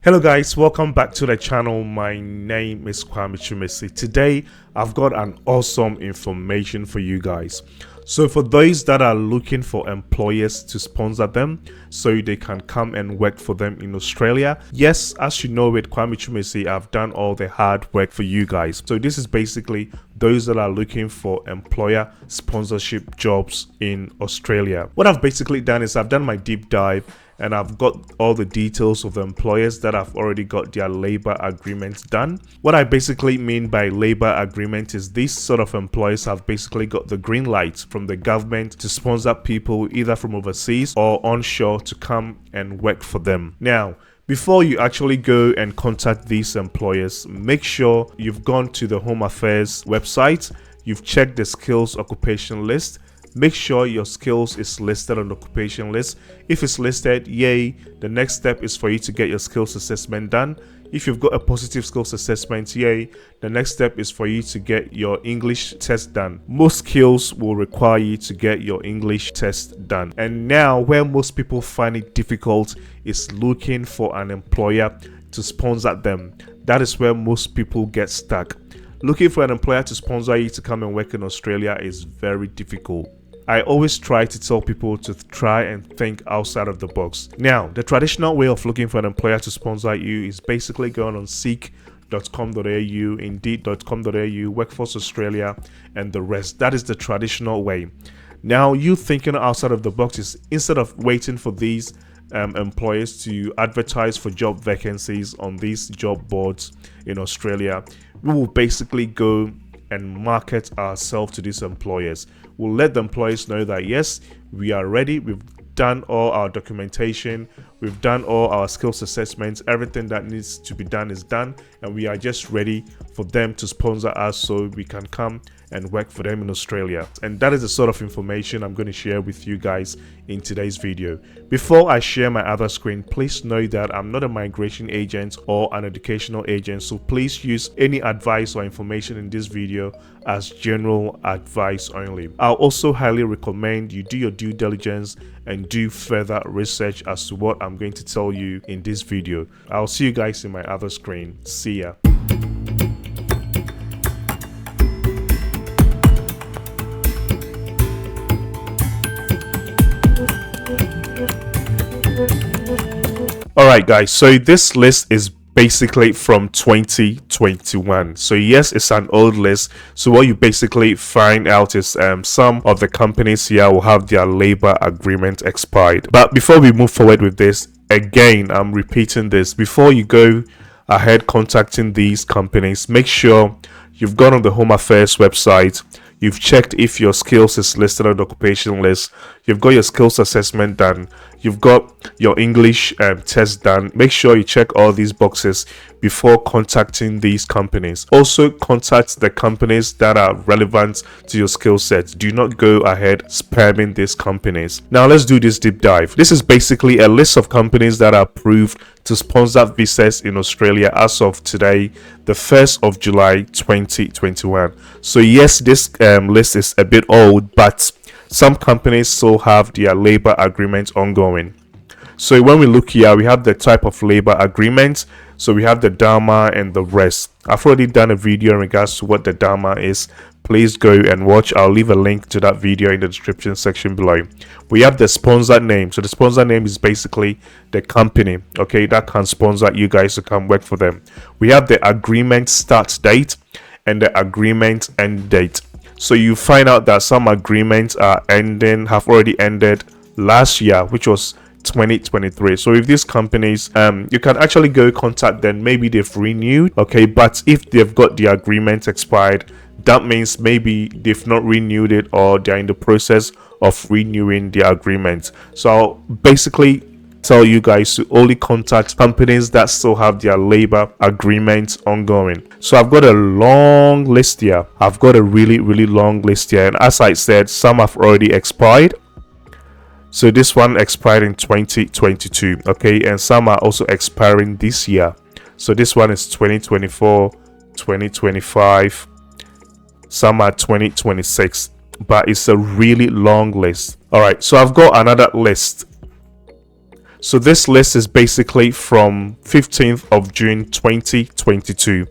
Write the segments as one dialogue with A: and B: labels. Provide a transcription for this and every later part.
A: Hello guys, welcome back to the channel. My name is Kwame Chumesi. Today I've got an awesome information for you guys. So for those that are looking for employers to sponsor them so they can come and work for them in Australia, yes, as you know, with Kwame Chumesi, I've done all the hard work for you guys. So this is basically those that are looking for employer sponsorship jobs in Australia. What I've basically done is I've done my deep dive and I've got all the details of the employers that have already got their labor agreements done. What I basically mean by labor agreement is these sort of employers have basically got the green light from the government to sponsor people either from overseas or onshore to come and work for them. Now, before you actually go and contact these employers, make sure you've gone to the Home Affairs website, you've checked the skills occupation list. Make sure your skills is listed on the occupation list. If it's listed, yay. The next step is for you to get your skills assessment done. If you've got a positive skills assessment, yay. The next step is for you to get your English test done. Most skills will require you to get your English test done. And now, where most people find it difficult is looking for an employer to sponsor them. That is where most people get stuck. Looking for an employer to sponsor you to come and work in Australia is very difficult. I always try to tell people to try and think outside of the box. Now, the traditional way of looking for an employer to sponsor you is basically going on seek.com.au, indeed.com.au, Workforce Australia, and the rest. That is the traditional way. Now, you thinking outside of the box is instead of waiting for these employers to advertise for job vacancies on these job boards in Australia, we will basically go and market ourselves to these employers. We'll let the employers know that yes, we are ready, we've done all our documentation, we've done all our skills assessments, everything that needs to be done is done, and we are just ready for them to sponsor us so we can come and work for them in Australia. And that is the sort of information I'm going to share with you guys in today's video. Before I share my other screen, please know that I'm not a migration agent or an educational agent, so please use any advice or information in this video as general advice only. I'll also highly recommend you do your due diligence and do further research as to what I'm going to tell you in this video. I'll see you guys in my other screen. See ya. Alright guys, so this list is basically from 2021. So yes, it's an old list. So what you basically find out is some of the companies here will have their labor agreement expired. But before we move forward with this, again, I'm repeating this. Before you go ahead contacting these companies, make sure you've gone on the Home Affairs website. You've checked if your skills is listed on the occupation list. You've got your skills assessment done. You've got your English test done. Make sure you check all these boxes before contacting these companies. Also, contact the companies that are relevant to your skill set. Do not go ahead spamming these companies. Now, let's do this deep dive. This is basically a list of companies that are approved to sponsor visas in Australia as of today, the 1st of July 2021. So yes, this list is a bit old, but some companies still have their labor agreement ongoing. So when we look here, we have the type of labor agreement. So we have the DAMA and the rest. I've already done a video in regards to what the DAMA is. Please go and watch. I'll leave a link to that video in the description section below. We have the sponsor name. So the sponsor name is basically the company, okay, that can sponsor you guys to come work for them. We have the agreement start date and the agreement end date. So you find out that some agreements have already ended last year, which was 2023. So if these companies, you can actually go contact them. Maybe they've renewed, okay, but if they've got the agreement expired, that means maybe they've not renewed it or they're in the process of renewing the agreement. So I'll basically tell you guys to only contact companies that still have their labor agreements ongoing. So I've got a long list here. I've got a really long list here, and as I said, some have already expired. So this one expired in 2022, okay, and some are also expiring this year. So this one is 2024, 2025, some are 2026, but it's a really long list. All right, so I've got another list. So this list is basically from 15th of June 2022.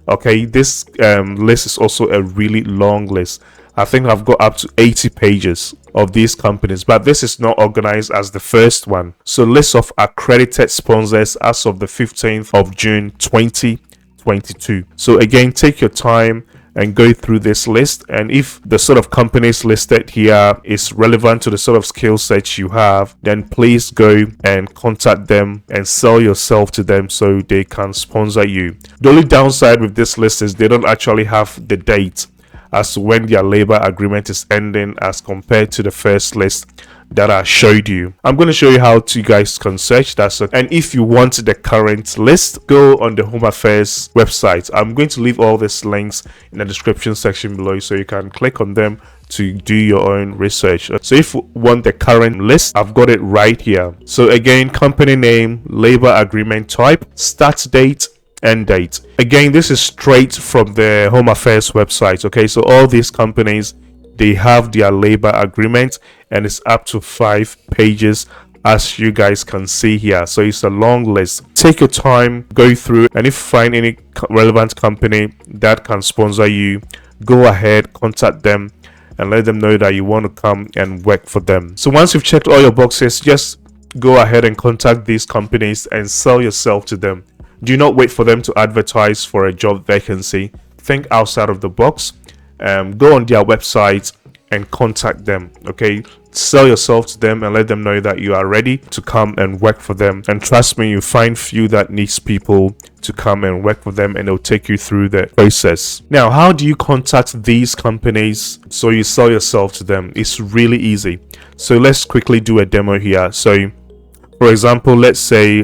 A: Okay, this list is also a really long list. I think I've got up to 80 pages of these companies, but this is not organized as the first one. So list of accredited sponsors as of the 15th of June 2022. So again, take your time and go through this list, and if the sort of companies listed here is relevant to the sort of skill sets you have, then please go and contact them and sell yourself to them so they can sponsor you. The only downside with this list is they don't actually have the date as to when their labor agreement is ending as compared to the first list that I showed you. I'm going to show you how you guys can search that. And if you want the current list, go on the Home Affairs website. I'm going to leave all these links in the description section below so you can click on them to do your own research. So if you want the current list, I've got it right here. So again, company name, labor agreement type, start date, end date. Again, this is straight from the Home Affairs website. Okay, so all these companies, they have their labor agreement and it's up to 5 pages, as you guys can see here. So it's a long list. Take your time, go through, and if you find any relevant company that can sponsor you, go ahead, contact them and let them know that you want to come and work for them. So once you've checked all your boxes, just go ahead and contact these companies and sell yourself to them. Do not wait for them to advertise for a job vacancy. Think outside of the box. Go on their website and contact them. Okay, sell yourself to them and let them know that you are ready to come and work for them. And trust me, you find few that needs people to come and work for them, and they'll take you through the process. Now, how do you contact these companies so you sell yourself to them? It's really easy. So let's quickly do a demo here. So for example, let's say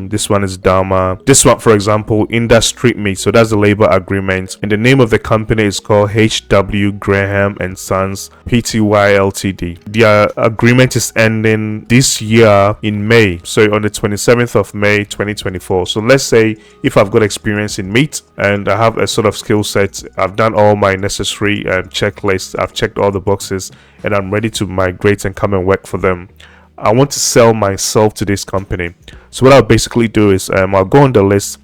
A: this one is Dharma. This one, for example, Industry Meat. So that's the labor agreement. And the name of the company is called H.W. Graham and Sons Pty Ltd. Their agreement is ending this year in May. So on the 27th of May 2024. So let's say if I've got experience in meat and I have a sort of skill set, I've done all my necessary checklists, I've checked all the boxes, and I'm ready to migrate and come and work for them. I want to sell myself to this company. So what I'll basically do is I'll go on the list,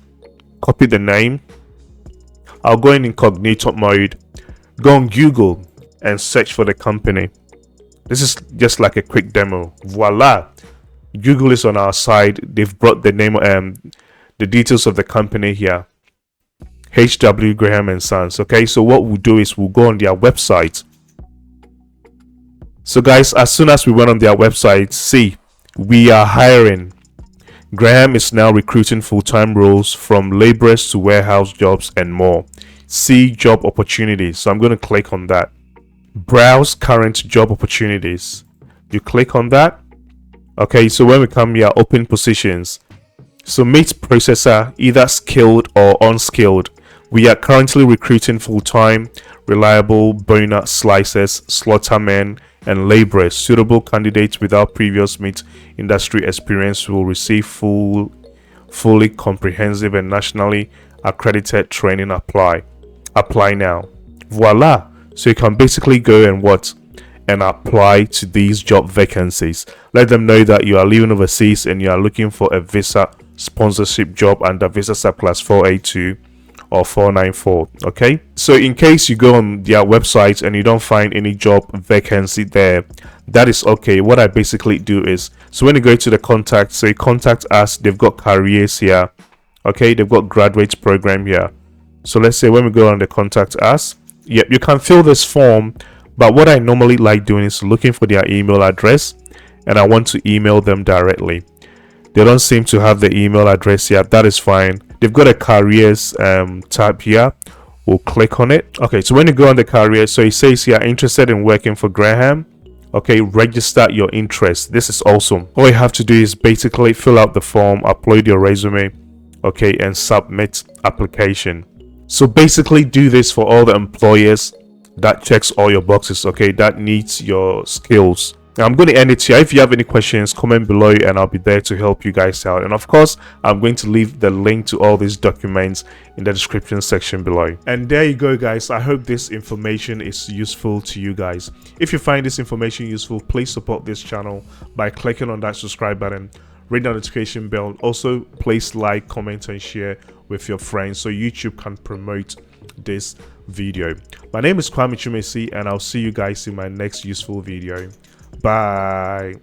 A: copy the name, I'll go in incognito mode, go on Google and search for the company. This is just like a quick demo. Voila, Google is on our side. They've brought the name, the details of the company here, H.W. Graham and Sons. Okay, so what we'll do is we'll go on their website. So guys, as soon as we went on their website, see, we are hiring. Graham is now recruiting full-time roles from laborers to warehouse jobs and more. See job opportunities. So I'm going to click on that. Browse current job opportunities. You click on that. Okay, so when we come here, open positions. So meat processor, either skilled or unskilled. We are currently recruiting full-time, reliable boner slicers, slaughtermen, and laborers. Suitable candidates without previous meat industry experience will receive fully comprehensive and nationally accredited training. Apply now. Voila, so you can basically go and apply to these job vacancies. Let them know that you are living overseas and you are looking for a visa sponsorship job under visa subclass 482 or 494. Okay, so in case you go on their website and you don't find any job vacancy there, that is okay. What I basically do is, so when you go to the contact, say contact us, they've got careers here. Okay, they've got graduate program here. So let's say when we go on the contact us, yep, you can fill this form, but what I normally like doing is looking for their email address, and I want to email them directly. They don't seem to have the email address yet. That is fine. They've got a careers tab here. We'll click on it. Okay, so when you go on the careers, so it says here, interested in working for Graham. Okay, register your interest. This is awesome. All you have to do is basically fill out the form, upload your resume, okay, and submit application. So basically do this for all the employers that checks all your boxes, okay, that needs your skills. Now I'm going to end it here. If you have any questions, comment below and I'll be there to help you guys out. And of course, I'm going to leave the link to all these documents in the description section below. And there you go, guys. I hope this information is useful to you guys. If you find this information useful, please support this channel by clicking on that subscribe button. ring the notification bell. Also, please like, comment, and share with your friends so YouTube can promote this video. My name is Kwame Chumesi, and I'll see you guys in my next useful video. Bye.